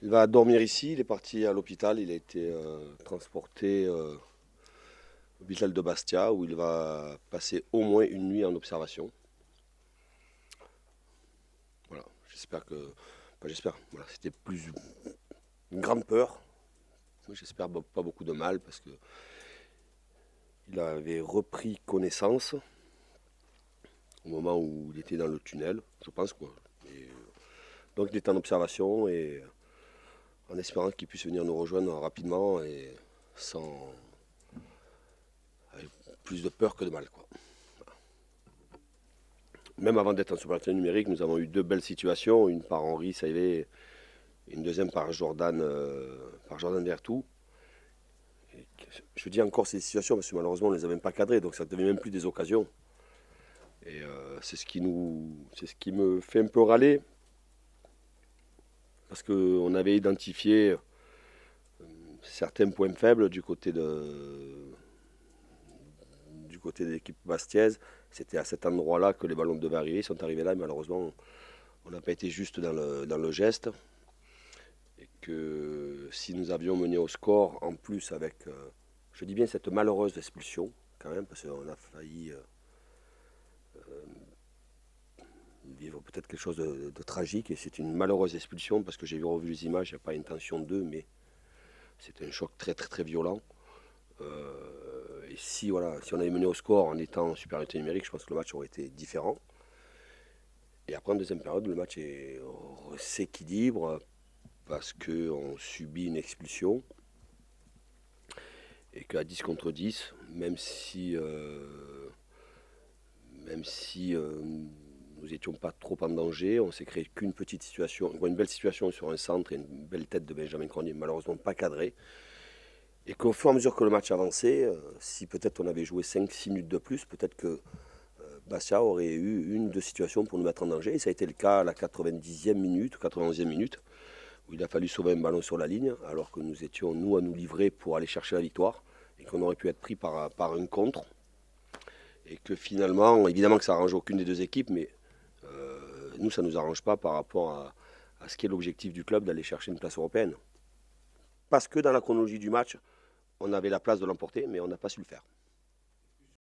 Il va dormir ici, il est parti à l'hôpital, il a été transporté au l'hôpital de Bastia où il va passer au moins une nuit en observation. Voilà, j'espère que... Pas j'espère, voilà, c'était plus une grande peur. J'espère pas beaucoup de mal parce que il avait repris connaissance au moment où il était dans le tunnel, je pense quoi. Et, donc il est en observation et en espérant qu'il puisse venir nous rejoindre rapidement et sans avec plus de peur que de mal quoi. Même avant d'être en supériorité numérique, nous avons eu deux belles situations, une par Henri Saivet et une deuxième par Jordan Vertou. Je dis encore ces situations parce que malheureusement on ne les a même pas cadrées, donc ça ne devient même plus des occasions. Et c'est ce qui me fait un peu râler parce qu'on avait identifié certains points faibles du côté de l'équipe bastiaise. C'était à cet endroit-là que les ballons devaient arriver, ils sont arrivés là et malheureusement on n'a pas été juste dans le geste. Et que si nous avions mené au score, en plus avec, je dis bien cette malheureuse expulsion, quand même, parce qu'on a failli vivre peut-être quelque chose de tragique, et c'est une malheureuse expulsion, parce que j'ai revu les images, il n'y a pas intention d'eux, mais c'est un choc très très très violent. Et si, voilà, si on avait mené au score en étant en supériorité numérique, je pense que le match aurait été différent. Et après, en deuxième période, le match s'équilibre parce qu'on subit une expulsion et qu'à 10 contre 10, même si nous n'étions pas trop en danger, on s'est créé qu'une petite situation, une belle situation sur un centre et une belle tête de Benjamin Cornier, malheureusement pas cadrée. Et qu'au fur et à mesure que le match avançait, si peut-être on avait joué 5-6 minutes de plus, peut-être que Bastia aurait eu une ou deux situations pour nous mettre en danger. Et ça a été le cas à la 90e minute, 91e minute, où il a fallu sauver un ballon sur la ligne, alors que nous étions, nous, à nous livrer pour aller chercher la victoire, et qu'on aurait pu être pris par un contre. Et que finalement, évidemment que ça arrange aucune des deux équipes, mais nous, ça ne nous arrange pas par rapport à ce qui est l'objectif du club d'aller chercher une place européenne. Parce que dans la chronologie du match, on avait la place de l'emporter, mais on n'a pas su le faire.